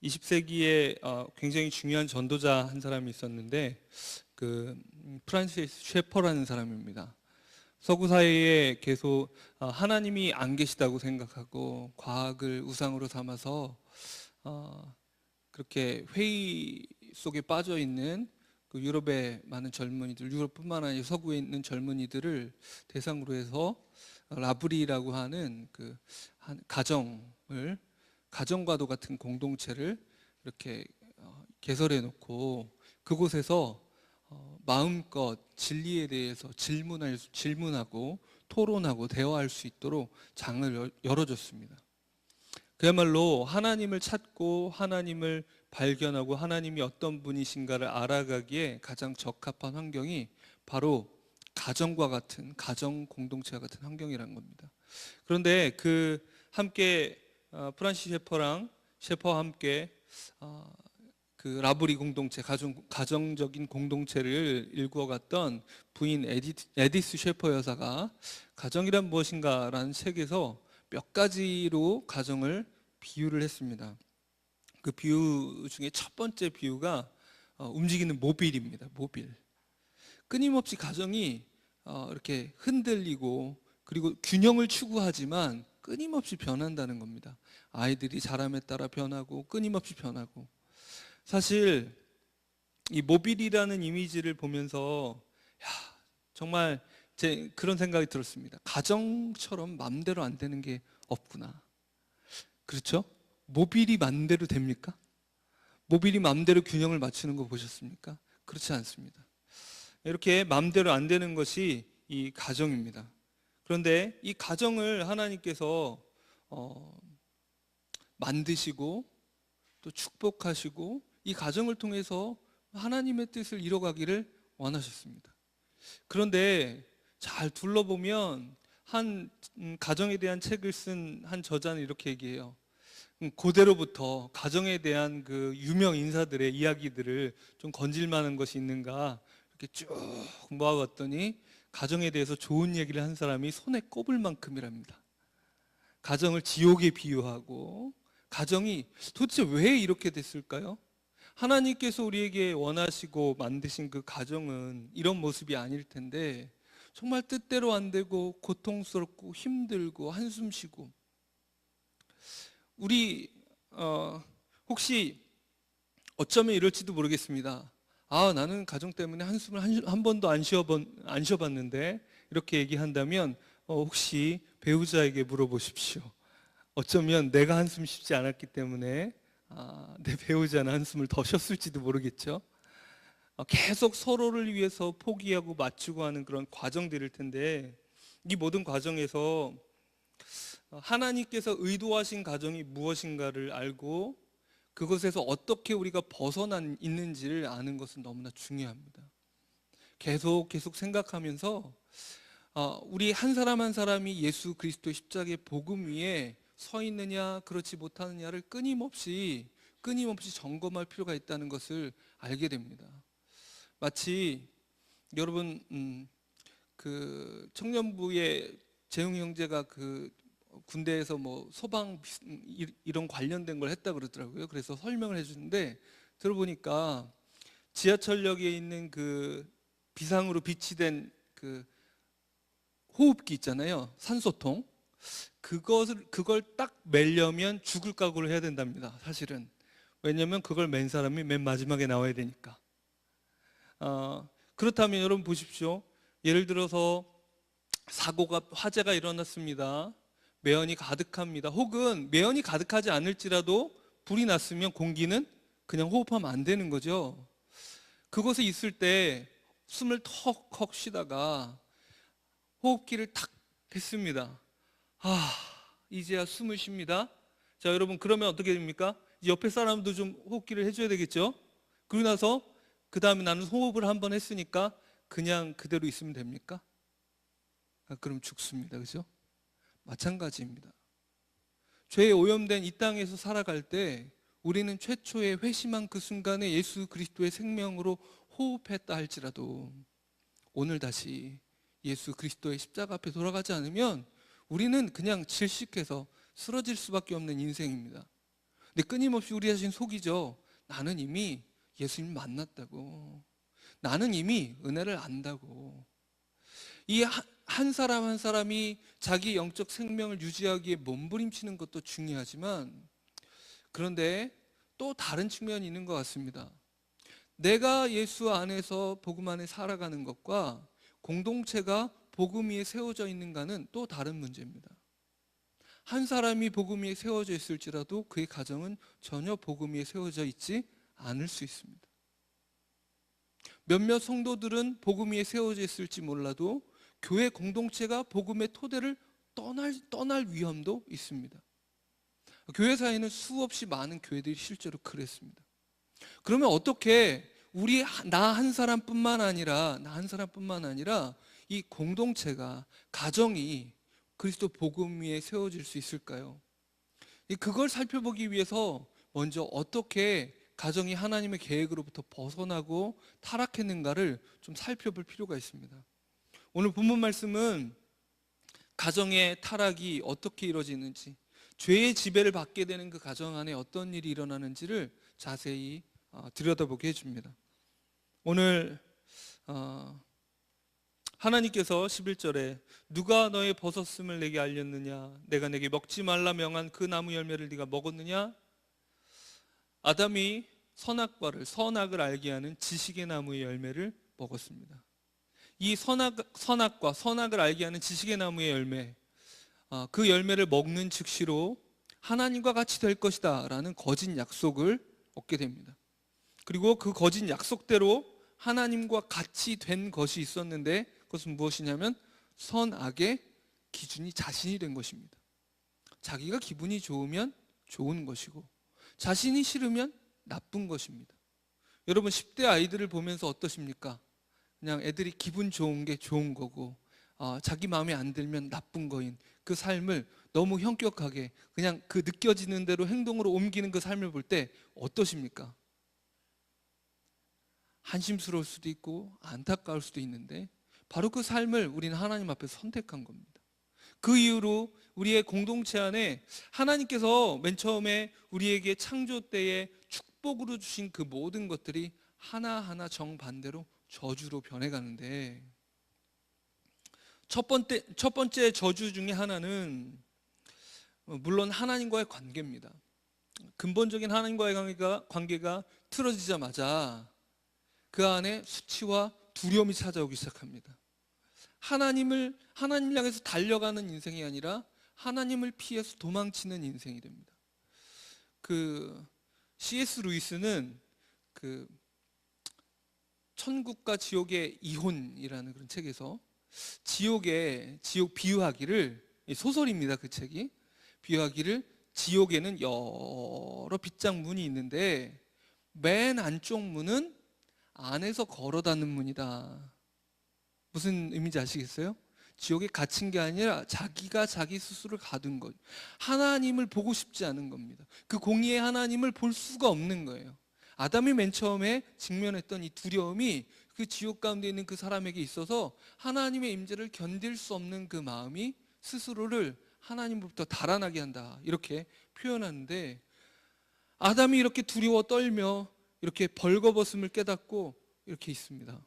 20세기에 굉장히 중요한 전도자 한 사람이 있었는데 프란시스 셰퍼라는 사람입니다. 서구 사회에 계속 하나님이 안 계시다고 생각하고 과학을 우상으로 삼아서 그렇게 회의 속에 빠져 있는 그 유럽의 많은 젊은이들, 유럽뿐만 아니라 서구에 있는 젊은이들을 대상으로 해서 라브리라고 하는 한 가정과도 같은 공동체를 이렇게 개설해 놓고 그곳에서 마음껏 진리에 대해서 질문하고 토론하고 대화할 수 있도록 장을 열어줬습니다. 그야말로 하나님을 찾고 하나님을 발견하고 하나님이 어떤 분이신가를 알아가기에 가장 적합한 환경이 바로 가정 공동체와 같은 환경이라는 겁니다. 그런데 함께 프란시스 셰퍼와 함께 그 라브리 공동체, 가정적인 공동체를 일구어갔던 부인 에디스 셰퍼 여사가 가정이란 무엇인가라는 책에서 몇 가지로 가정을 비유를 했습니다. 그 비유 중에 첫 번째 비유가 움직이는 모빌입니다. 모빌. 끊임없이 가정이 이렇게 흔들리고 그리고 균형을 추구하지만 끊임없이 변한다는 겁니다. 아이들이 자람에 따라 변하고 끊임없이 변하고. 사실 이 모빌이라는 이미지를 보면서 정말 그런 생각이 들었습니다. 가정처럼 맘대로 안 되는 게 없구나. 그렇죠? 모빌이 맘대로 됩니까? 모빌이 맘대로 균형을 맞추는 거 보셨습니까? 그렇지 않습니다. 이렇게 맘대로 안 되는 것이 이 가정입니다. 그런데 이 가정을 하나님께서 만드시고 또 축복하시고 이 가정을 통해서 하나님의 뜻을 이뤄가기를 원하셨습니다. 그런데 잘 둘러보면 한 가정에 대한 책을 쓴 한 저자는 이렇게 얘기해요. 고대로부터 가정에 대한 그 유명 인사들의 이야기들을 좀 건질만한 것이 있는가 이렇게 쭉 모아봤더니 가정에 대해서 좋은 얘기를 한 사람이 손에 꼽을 만큼이랍니다. 가정을 지옥에 비유하고 가정이 도대체 왜 이렇게 됐을까요? 하나님께서 우리에게 원하시고 만드신 그 가정은 이런 모습이 아닐 텐데 정말 뜻대로 안 되고 고통스럽고 힘들고 한숨 쉬고 우리 혹시 어쩌면 이럴지도 모르겠습니다. 나는 가정 때문에 한숨을 한 번도 안 쉬어봤는데 이렇게 얘기한다면 혹시 배우자에게 물어보십시오. 어쩌면 내가 한숨 쉬지 않았기 때문에 내 배우자는 한숨을 더 쉬었을지도 모르겠죠. 계속 서로를 위해서 포기하고 맞추고 하는 그런 과정들일 텐데 이 모든 과정에서 하나님께서 의도하신 가정이 무엇인가를 알고 그것에서 어떻게 우리가 벗어난 있는지를 아는 것은 너무나 중요합니다. 계속 생각하면서 우리 한 사람 한 사람이 예수 그리스도의 십자가의 복음 위에 서 있느냐 그렇지 못하느냐를 끊임없이 점검할 필요가 있다는 것을 알게 됩니다. 마치 여러분 그 청년부의 재웅 형제가 군대에서 뭐 소방 이런 관련된 걸 했다 그러더라고요. 그래서 설명을 해주는데 들어보니까 지하철역에 있는 그 비상으로 비치된 그 호흡기 있잖아요. 산소통. 그걸 딱 매려면 죽을 각오를 해야 된답니다. 사실은. 왜냐하면 그걸 맨 사람이 맨 마지막에 나와야 되니까. 그렇다면 여러분 보십시오. 예를 들어서 화재가 일어났습니다. 매연이 가득합니다. 혹은 매연이 가득하지 않을지라도 불이 났으면 공기는 그냥 호흡하면 안 되는 거죠. 그곳에 있을 때 숨을 턱턱 쉬다가 호흡기를 탁 댔습니다. 이제야 숨을 쉽니다. 자, 여러분 그러면 어떻게 됩니까? 옆에 사람도 좀 호흡기를 해줘야 되겠죠? 그러고 나서 그 다음에 나는 호흡을 한번 했으니까 그냥 그대로 있으면 됩니까? 그럼 죽습니다. 그죠? 마찬가지입니다. 죄에 오염된 이 땅에서 살아갈 때 우리는 최초의 회심한 그 순간에 예수 그리스도의 생명으로 호흡했다 할지라도 오늘 다시 예수 그리스도의 십자가 앞에 돌아가지 않으면 우리는 그냥 질식해서 쓰러질 수밖에 없는 인생입니다. 근데 끊임없이 우리 자신 속이죠. 나는 이미 예수님 만났다고. 나는 이미 은혜를 안다고. 이 한 사람 한 사람이 자기 영적 생명을 유지하기에 몸부림치는 것도 중요하지만, 그런데 또 다른 측면이 있는 것 같습니다. 내가 예수 안에서 복음 안에 살아가는 것과 공동체가 복음 위에 세워져 있는가는 또 다른 문제입니다. 한 사람이 복음 위에 세워져 있을지라도 그의 가정은 전혀 복음 위에 세워져 있지 않을 수 있습니다. 몇몇 성도들은 복음 위에 세워져 있을지 몰라도 교회 공동체가 복음의 토대를 떠날 위험도 있습니다. 교회 사이에는 수없이 많은 교회들이 실제로 그랬습니다. 그러면 어떻게 나 한 사람뿐만 아니라 이 공동체가, 가정이 그리스도 복음 위에 세워질 수 있을까요? 그걸 살펴보기 위해서 먼저 어떻게 가정이 하나님의 계획으로부터 벗어나고 타락했는가를 좀 살펴볼 필요가 있습니다. 오늘 본문 말씀은 가정의 타락이 어떻게 이루어지는지, 죄의 지배를 받게 되는 그 가정 안에 어떤 일이 일어나는지를 자세히 들여다보게 해줍니다. 오늘 하나님께서 11절에 누가 너의 버섯음을 내게 알렸느냐, 내가 내게 먹지 말라 명한 그 나무 열매를 네가 먹었느냐. 아담이 선악을 알게 하는 지식의 나무의 열매를 먹었습니다. 이 선악과 선악을 알게 하는 지식의 나무의 열매, 그 열매를 먹는 즉시로 하나님과 같이 될 것이다 라는 거짓 약속을 얻게 됩니다. 그리고 그 거짓 약속대로 하나님과 같이 된 것이 있었는데, 그것은 무엇이냐면 선악의 기준이 자신이 된 것입니다. 자기가 기분이 좋으면 좋은 것이고 자신이 싫으면 나쁜 것입니다. 여러분 10대 아이들을 보면서 어떠십니까? 그냥 애들이 기분 좋은 게 좋은 거고 자기 마음에 안 들면 나쁜 거인 그 삶을 너무 현격하게 그냥 그 느껴지는 대로 행동으로 옮기는 그 삶을 볼 때 어떠십니까? 한심스러울 수도 있고 안타까울 수도 있는데, 바로 그 삶을 우리는 하나님 앞에서 선택한 겁니다. 그 이후로 우리의 공동체 안에 하나님께서 맨 처음에 우리에게 창조 때에 축복으로 주신 그 모든 것들이 하나하나 정반대로 저주로 변해가는데, 첫 번째 저주 중에 하나는 물론 하나님과의 관계입니다. 근본적인 하나님과의 관계가 틀어지자마자 그 안에 수치와 두려움이 찾아오기 시작합니다. 하나님을 향해서 달려가는 인생이 아니라 하나님을 피해서 도망치는 인생이 됩니다. C.S. 루이스는 천국과 지옥의 이혼이라는 그런 책에서 지옥 비유하기를, 소설입니다. 그 책이 비유하기를, 지옥에는 여러 빗장 문이 있는데 맨 안쪽 문은 안에서 걸어 닫는 문이다. 무슨 의미인지 아시겠어요? 지옥에 갇힌 게 아니라 자기가 자기 스스로를 가둔 것, 하나님을 보고 싶지 않은 겁니다. 그 공의의 하나님을 볼 수가 없는 거예요. 아담이 맨 처음에 직면했던 이 두려움이 그 지옥 가운데 있는 그 사람에게 있어서 하나님의 임재를 견딜 수 없는 그 마음이 스스로를 하나님으로부터 달아나게 한다, 이렇게 표현하는데, 아담이 이렇게 두려워 떨며 이렇게 벌거벗음을 깨닫고 이렇게 있습니다.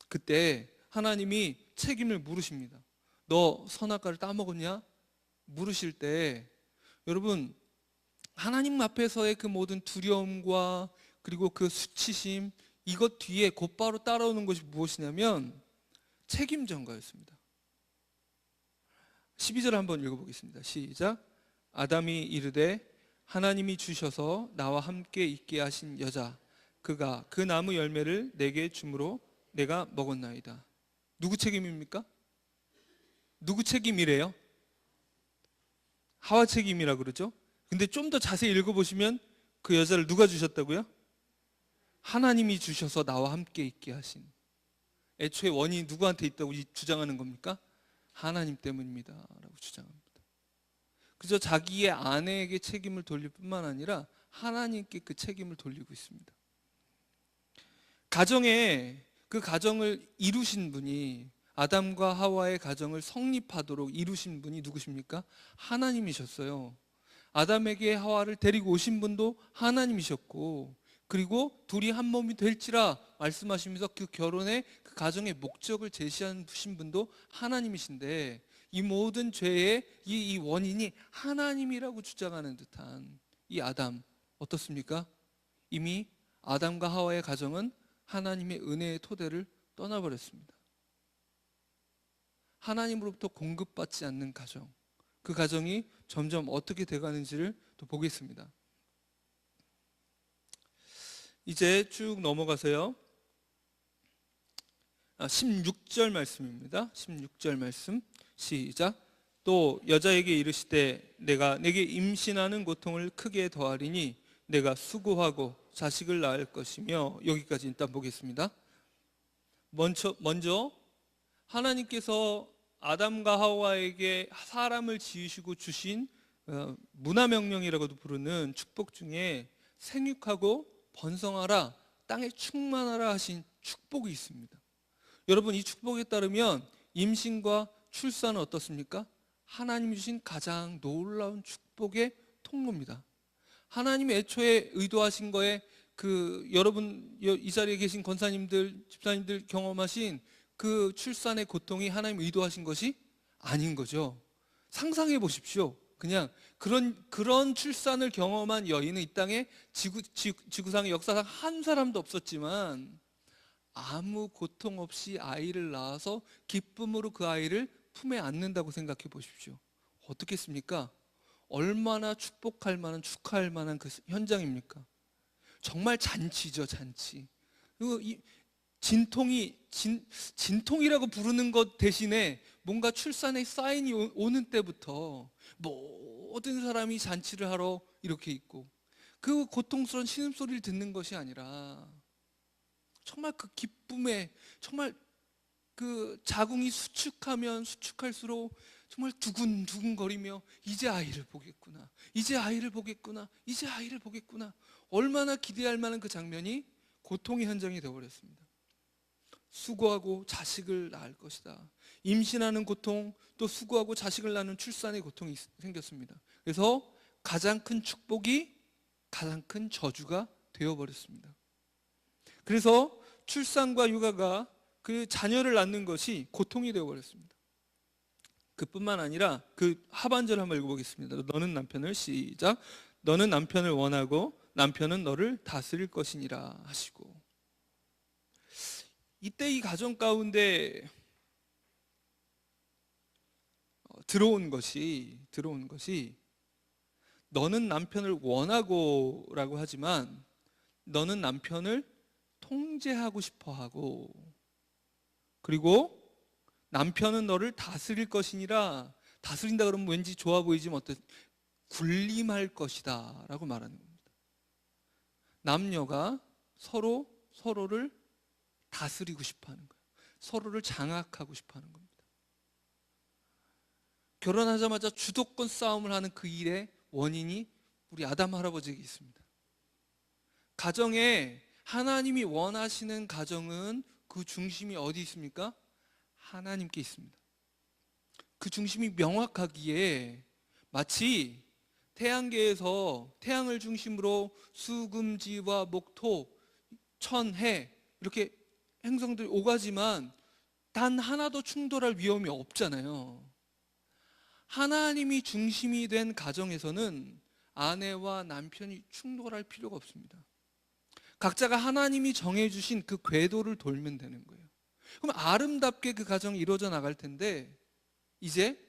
그때 하나님이 책임을 물으십니다. 너 선악과를 따먹었냐? 물으실 때 여러분, 하나님 앞에서의 그 모든 두려움과 그리고 그 수치심, 이것 뒤에 곧바로 따라오는 것이 무엇이냐면 책임 전가였습니다. 12절 한번 읽어보겠습니다. 시작. 아담이 이르되 하나님이 주셔서 나와 함께 있게 하신 여자, 그가 그 나무 열매를 내게 주므로 내가 먹었나이다. 누구 책임입니까? 누구 책임이래요? 하와 책임이라 그러죠. 근데 좀 더 자세히 읽어보시면 그 여자를 누가 주셨다고요? 하나님이 주셔서 나와 함께 있게 하신. 애초에 원인이 누구한테 있다고 주장하는 겁니까? 하나님 때문입니다 라고 주장합니다. 그저 자기의 아내에게 책임을 돌릴 뿐만 아니라 하나님께 그 책임을 돌리고 있습니다. 그 가정을 이루신 분이, 아담과 하와의 가정을 성립하도록 이루신 분이 누구십니까? 하나님이셨어요. 아담에게 하와를 데리고 오신 분도 하나님이셨고, 그리고 둘이 한 몸이 될지라 말씀하시면서 그 결혼의 그 가정의 목적을 제시하신 분도 하나님이신데, 이 모든 죄의 이 원인이 하나님이라고 주장하는 듯한 이 아담, 어떻습니까? 이미 아담과 하와의 가정은 하나님의 은혜의 토대를 떠나버렸습니다. 하나님으로부터 공급받지 않는 가정, 그 가정이 점점 어떻게 돼가는지를 또 보겠습니다. 이제 쭉 넘어가서요, 16절 말씀입니다. 16절 말씀 시작. 또 여자에게 이르시되 내가 내게 임신하는 고통을 크게 더하리니 내가 수고하고 자식을 낳을 것이며. 여기까지 일단 보겠습니다. 먼저 하나님께서 아담과 하와에게 사람을 지으시고 주신 문화명령이라고도 부르는 축복 중에 생육하고 번성하라, 땅에 충만하라 하신 축복이 있습니다. 여러분, 이 축복에 따르면 임신과 출산은 어떻습니까? 하나님이 주신 가장 놀라운 축복의 통로입니다. 하나님이 애초에 의도하신 거에 여러분 이 자리에 계신 권사님들, 집사님들 경험하신 그 출산의 고통이 하나님 의도하신 것이 아닌 거죠. 상상해 보십시오. 그냥 그런 출산을 경험한 여인은 이 땅에 지구상의 역사상 한 사람도 없었지만, 아무 고통 없이 아이를 낳아서 기쁨으로 그 아이를 품에 안는다고 생각해 보십시오. 어떻겠습니까? 얼마나 축복할 만한, 축하할 만한 그 현장입니까? 정말 잔치죠, 잔치. 그리고 이 진통이라고 부르는 것 대신에 뭔가 출산의 사인이 오는 때부터 모든 사람이 잔치를 하러 이렇게 있고, 그 고통스러운 신음소리를 듣는 것이 아니라 정말 그 기쁨에, 정말 그 자궁이 수축하면 수축할수록 정말 두근두근거리며 이제 아이를 보겠구나, 이제 아이를 보겠구나, 이제 아이를 보겠구나, 얼마나 기대할 만한 그 장면이 고통의 현장이 되어버렸습니다. 수고하고 자식을 낳을 것이다. 임신하는 고통, 또 수고하고 자식을 낳는 출산의 고통이 생겼습니다. 그래서 가장 큰 축복이 가장 큰 저주가 되어버렸습니다. 그래서 출산과 육아가, 그 자녀를 낳는 것이 고통이 되어버렸습니다. 그뿐만 아니라 그 하반절 한번 읽어보겠습니다. 너는 남편을, 시작. 너는 남편을 원하고 남편은 너를 다스릴 것이니라 하시고. 이때 이 가정 가운데 들어온 것이 너는 남편을 원하고 라고 하지만, 너는 남편을 통제하고 싶어 하고, 그리고 남편은 너를 다스릴 것이니라. 다스린다 그러면 왠지 좋아 보이지만 군림할 것이다 라고 말하는 겁니다. 남녀가 서로를 다스리고 싶어 하는 거예요. 서로를 장악하고 싶어 하는 겁니다. 결혼하자마자 주도권 싸움을 하는 그 일의 원인이 우리 아담 할아버지에게 있습니다. 가정에 하나님이 원하시는 가정은 그 중심이 어디 있습니까? 하나님께 있습니다. 그 중심이 명확하기에 마치 태양계에서 태양을 중심으로 수금지와 목토, 천, 해 이렇게 행성들이 오가지만 단 하나도 충돌할 위험이 없잖아요. 하나님이 중심이 된 가정에서는 아내와 남편이 충돌할 필요가 없습니다. 각자가 하나님이 정해주신 그 궤도를 돌면 되는 거예요. 그럼 아름답게 그 가정이 이루어져 나갈 텐데, 이제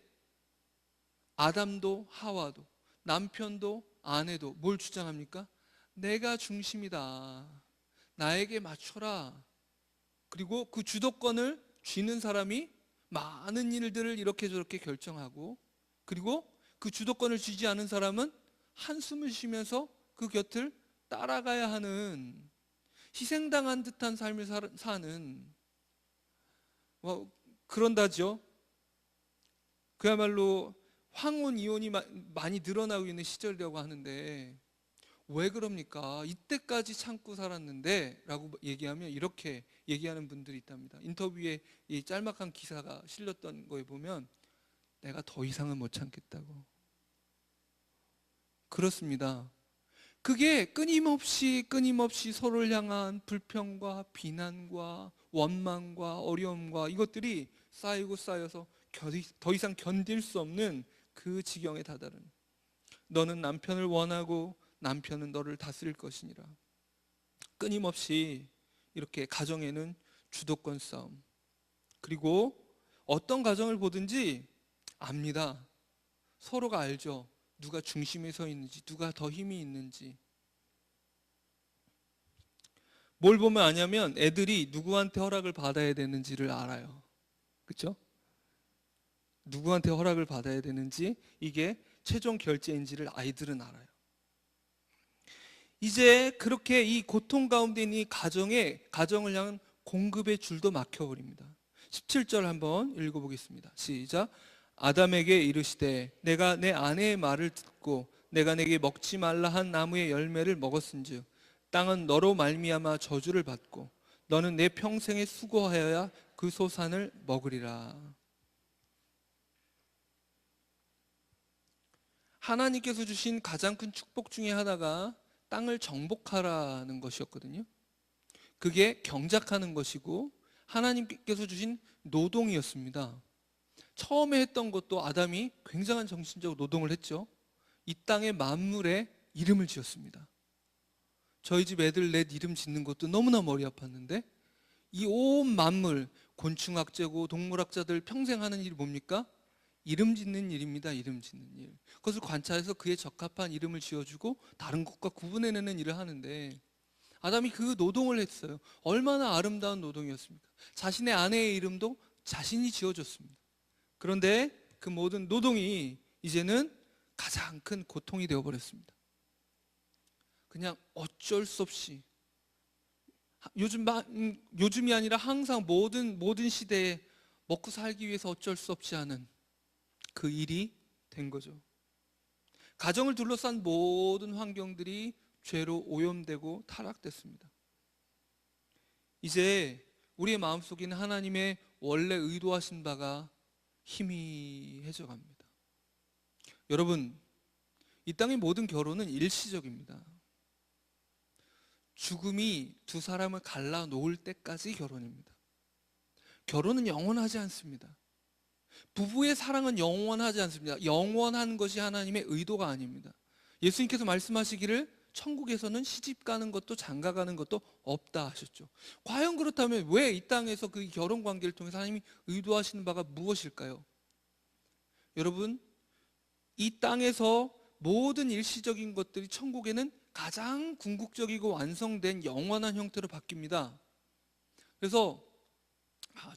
아담도 하와도 남편도 아내도 뭘 주장합니까? 내가 중심이다, 나에게 맞춰라. 그리고 그 주도권을 쥐는 사람이 많은 일들을 이렇게 저렇게 결정하고, 그리고 그 주도권을 쥐지 않은 사람은 한숨을 쉬면서 그 곁을 따라가야 하는, 희생당한 듯한 삶을 사는, 그런다죠. 그야말로 황혼 이혼이 많이 늘어나고 있는 시절이라고 하는데, 왜 그럽니까? 이때까지 참고 살았는데 라고 얘기하면 이렇게 얘기하는 분들이 있답니다. 인터뷰에 이 짤막한 기사가 실렸던 거에 보면, 내가 더 이상은 못 참겠다고, 그렇습니다. 그게 끊임없이 서로를 향한 불평과 비난과 원망과 어려움과 이것들이 쌓이고 쌓여서 더 이상 견딜 수 없는 그 지경에 다다른, 너는 남편을 원하고 남편은 너를 다스릴 것이니라. 끊임없이 이렇게 가정에는 주도권 싸움, 그리고 어떤 가정을 보든지 압니다. 서로가 알죠. 누가 중심에 서 있는지, 누가 더 힘이 있는지. 뭘 보면 아냐면 애들이 누구한테 허락을 받아야 되는지를 알아요. 그렇죠? 누구한테 허락을 받아야 되는지, 이게 최종 결제인지를 아이들은 알아요. 이제 그렇게 이 고통 가운데 있는 이 가정을 향한 공급의 줄도 막혀버립니다. 17절 한번 읽어보겠습니다. 시작. 아담에게 이르시되 내가 내 아내의 말을 듣고 내가 내게 먹지 말라 한 나무의 열매를 먹었은즉 땅은 너로 말미암아 저주를 받고 너는 내 평생에 수고하여야 그 소산을 먹으리라. 하나님께서 주신 가장 큰 축복 중에 하나가 땅을 정복하라는 것이었거든요. 그게 경작하는 것이고 하나님께서 주신 노동이었습니다. 처음에 했던 것도 아담이 굉장한 정신적 노동을 했죠. 이 땅의 만물에 이름을 지었습니다. 저희 집 애들 넷 이름 짓는 것도 너무나 머리 아팠는데, 이 온 만물, 곤충학자고 동물학자들 평생 하는 일이 뭡니까? 이름 짓는 일입니다. 이름 짓는 일. 그것을 관찰해서 그에 적합한 이름을 지어주고 다른 것과 구분해내는 일을 하는데, 아담이 그 노동을 했어요. 얼마나 아름다운 노동이었습니까? 자신의 아내의 이름도 자신이 지어줬습니다. 그런데 그 모든 노동이 이제는 가장 큰 고통이 되어버렸습니다. 그냥 어쩔 수 없이, 요즘이 아니라 항상 모든 시대에 먹고 살기 위해서 어쩔 수 없이 하는 그 일이 된 거죠. 가정을 둘러싼 모든 환경들이 죄로 오염되고 타락됐습니다. 이제 우리의 마음속에는 하나님의 원래 의도하신 바가 희미해져 갑니다. 여러분, 이 땅의 모든 결혼은 일시적입니다. 죽음이 두 사람을 갈라 놓을 때까지 결혼입니다. 결혼은 영원하지 않습니다. 부부의 사랑은 영원하지 않습니다. 영원한 것이 하나님의 의도가 아닙니다. 예수님께서 말씀하시기를 천국에서는 시집 가는 것도 장가 가는 것도 없다 하셨죠. 과연 그렇다면 왜 이 땅에서 그 결혼 관계를 통해서 하나님이 의도하시는 바가 무엇일까요? 여러분, 이 땅에서 모든 일시적인 것들이 천국에는 가장 궁극적이고 완성된 영원한 형태로 바뀝니다. 그래서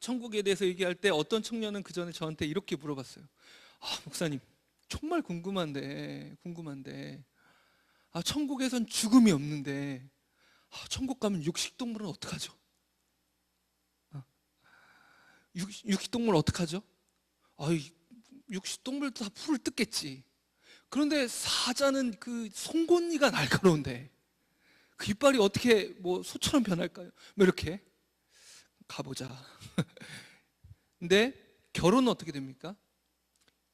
천국에 대해서 얘기할 때 어떤 청년은 그 전에 저한테 이렇게 물어봤어요. 목사님, 정말 궁금한데 천국에선 죽음이 없는데 천국 가면 육식동물은 어떡하죠? 육식동물 어떡하죠? 육식동물도 다 풀을 뜯겠지. 그런데 사자는 그 송곳니가 날카로운데 그 이빨이 어떻게 뭐 소처럼 변할까요? 뭐 이렇게 가보자. 근데 결혼은 어떻게 됩니까?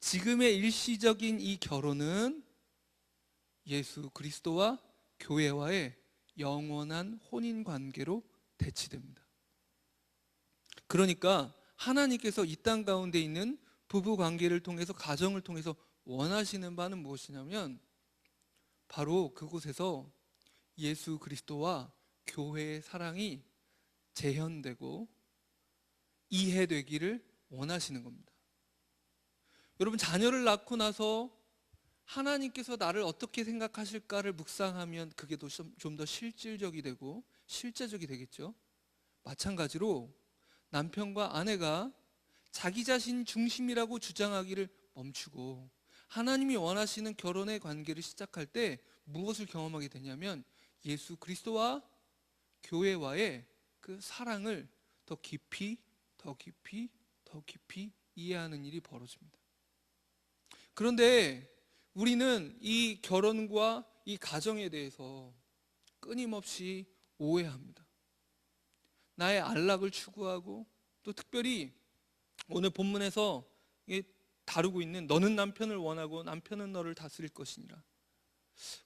지금의 일시적인 이 결혼은 예수 그리스도와 교회와의 영원한 혼인 관계로 대치됩니다. 그러니까 하나님께서 이 땅 가운데 있는 부부 관계를 통해서, 가정을 통해서 원하시는 바는 무엇이냐면 바로 그곳에서 예수 그리스도와 교회의 사랑이 재현되고 이해되기를 원하시는 겁니다. 여러분, 자녀를 낳고 나서 하나님께서 나를 어떻게 생각하실까를 묵상하면 그게 좀 더 실질적이 되고 실제적이 되겠죠. 마찬가지로 남편과 아내가 자기 자신 중심이라고 주장하기를 멈추고 하나님이 원하시는 결혼의 관계를 시작할 때 무엇을 경험하게 되냐면 예수 그리스도와 교회와의 그 사랑을 더 깊이 이해하는 일이 벌어집니다. 그런데 우리는 이 결혼과 이 가정에 대해서 끊임없이 오해합니다. 나의 안락을 추구하고, 또 특별히 오늘 본문에서 다루고 있는 너는 남편을 원하고 남편은 너를 다스릴 것이니라.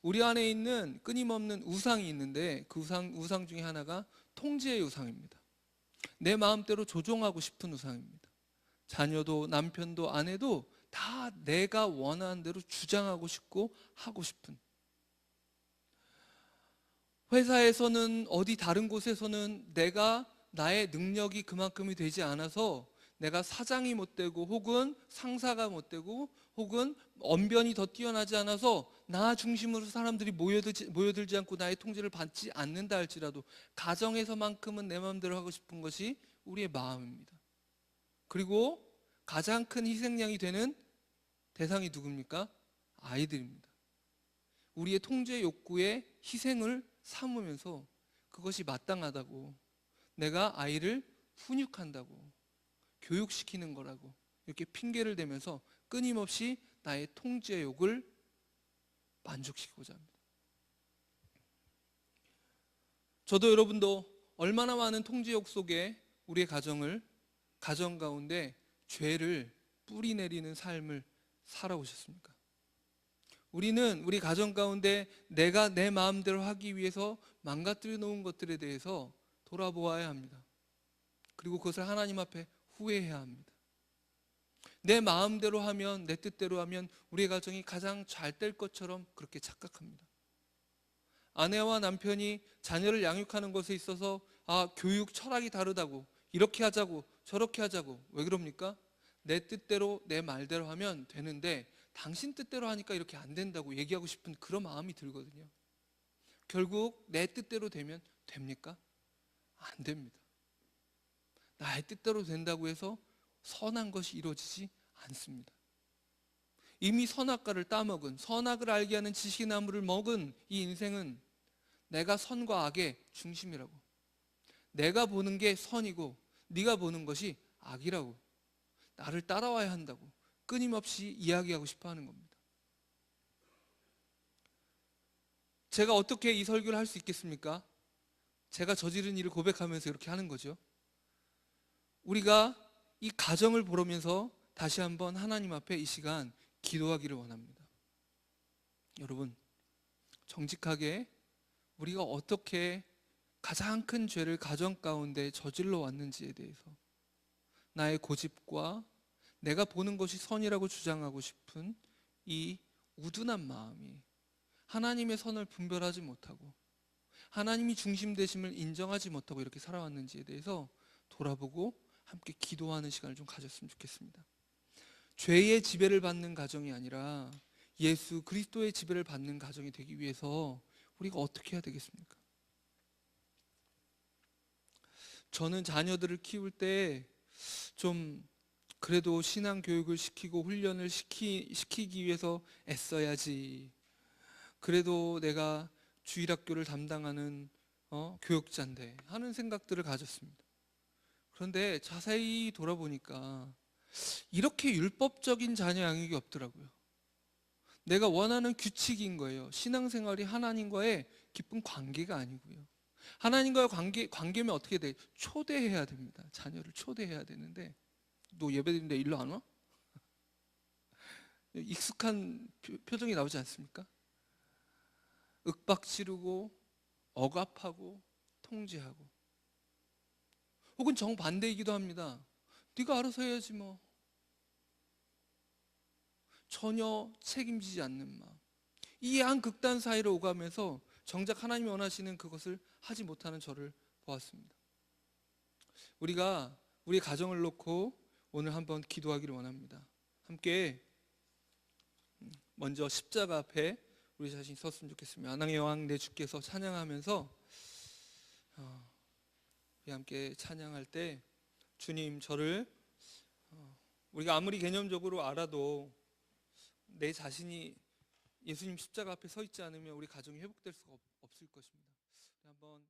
우리 안에 있는 끊임없는 우상이 있는데 그 우상 중에 하나가 통제의 우상입니다. 내 마음대로 조종하고 싶은 우상입니다. 자녀도 남편도 아내도 다 내가 원하는 대로 주장하고 싶고 하고 싶은, 회사에서는 어디 다른 곳에서는 내가 나의 능력이 그만큼이 되지 않아서 내가 사장이 못 되고 혹은 상사가 못 되고 혹은 언변이 더 뛰어나지 않아서 나 중심으로 사람들이 모여들지 않고 나의 통제를 받지 않는다 할지라도 가정에서만큼은 내 마음대로 하고 싶은 것이 우리의 마음입니다. 그리고 가장 큰 희생양이 되는 대상이 누굽니까? 아이들입니다. 우리의 통제 욕구에 희생을 삼으면서 그것이 마땅하다고, 내가 아이를 훈육한다고, 교육시키는 거라고 이렇게 핑계를 대면서 끊임없이 나의 통제욕을 만족시키고자 합니다. 저도 여러분도 얼마나 많은 통제욕 속에 우리의 가정 가운데 죄를 뿌리내리는 삶을 살아오셨습니까? 우리는 우리 가정 가운데 내가 내 마음대로 하기 위해서 망가뜨려 놓은 것들에 대해서 돌아보아야 합니다. 그리고 그것을 하나님 앞에 후회해야 합니다. 내 마음대로 하면, 내 뜻대로 하면 우리의 가정이 가장 잘 될 것처럼 그렇게 착각합니다. 아내와 남편이 자녀를 양육하는 것에 있어서 교육 철학이 다르다고, 이렇게 하자고 저렇게 하자고, 왜 그럽니까? 내 뜻대로 내 말대로 하면 되는데 당신 뜻대로 하니까 이렇게 안 된다고 얘기하고 싶은 그런 마음이 들거든요. 결국 내 뜻대로 되면 됩니까? 안 됩니다. 나의 뜻대로 된다고 해서 선한 것이 이루어지지 않습니다. 이미 선악과를 따먹은, 선악을 알게 하는 지식의 나무를 먹은 이 인생은 내가 선과 악의 중심이라고, 내가 보는 게 선이고 네가 보는 것이 악이라고, 나를 따라와야 한다고 끊임없이 이야기하고 싶어 하는 겁니다. 제가 어떻게 이 설교를 할 수 있겠습니까? 제가 저지른 일을 고백하면서 이렇게 하는 거죠. 우리가 이 가정을 보면서 다시 한번 하나님 앞에 이 시간 기도하기를 원합니다. 여러분, 정직하게 우리가 어떻게 가장 큰 죄를 가정 가운데 저질러 왔는지에 대해서 나의 고집과 내가 보는 것이 선이라고 주장하고 싶은 이 우둔한 마음이 하나님의 선을 분별하지 못하고 하나님이 중심 되심을 인정하지 못하고 이렇게 살아왔는지에 대해서 돌아보고 함께 기도하는 시간을 좀 가졌으면 좋겠습니다. 죄의 지배를 받는 가정이 아니라 예수 그리스도의 지배를 받는 가정이 되기 위해서 우리가 어떻게 해야 되겠습니까? 저는 자녀들을 키울 때 좀 그래도 신앙 교육을 시키고 훈련을 시키기 위해서 애써야지, 그래도 내가 주일학교를 담당하는 교육자인데 하는 생각들을 가졌습니다. 그런데 자세히 돌아보니까 이렇게 율법적인 자녀 양육이 없더라고요. 내가 원하는 규칙인 거예요. 신앙생활이 하나님과의 깊은 관계가 아니고요. 하나님과의 관계면 어떻게 돼? 초대해야 됩니다. 자녀를 초대해야 되는데, 너 예배드리는데 일로 안 와? 익숙한 표정이 나오지 않습니까? 윽박지르고 억압하고 통제하고, 혹은 정반대이기도 합니다. 네가 알아서 해야지 뭐. 전혀 책임지지 않는 마음. 이 양 극단 사이를 오가면서 정작 하나님이 원하시는 그것을 하지 못하는 저를 보았습니다. 우리가 우리 가정을 놓고 오늘 한번 기도하기를 원합니다. 함께 먼저 십자가 앞에 우리 자신이 섰으면 좋겠습니다. 만왕의 여왕 내 주께서 찬양하면서 우리 함께 찬양할 때, 주님, 저를 우리가 아무리 개념적으로 알아도 내 자신이 예수님 십자가 앞에 서 있지 않으면 우리 가정이 회복될 수가 없을 것입니다. 한번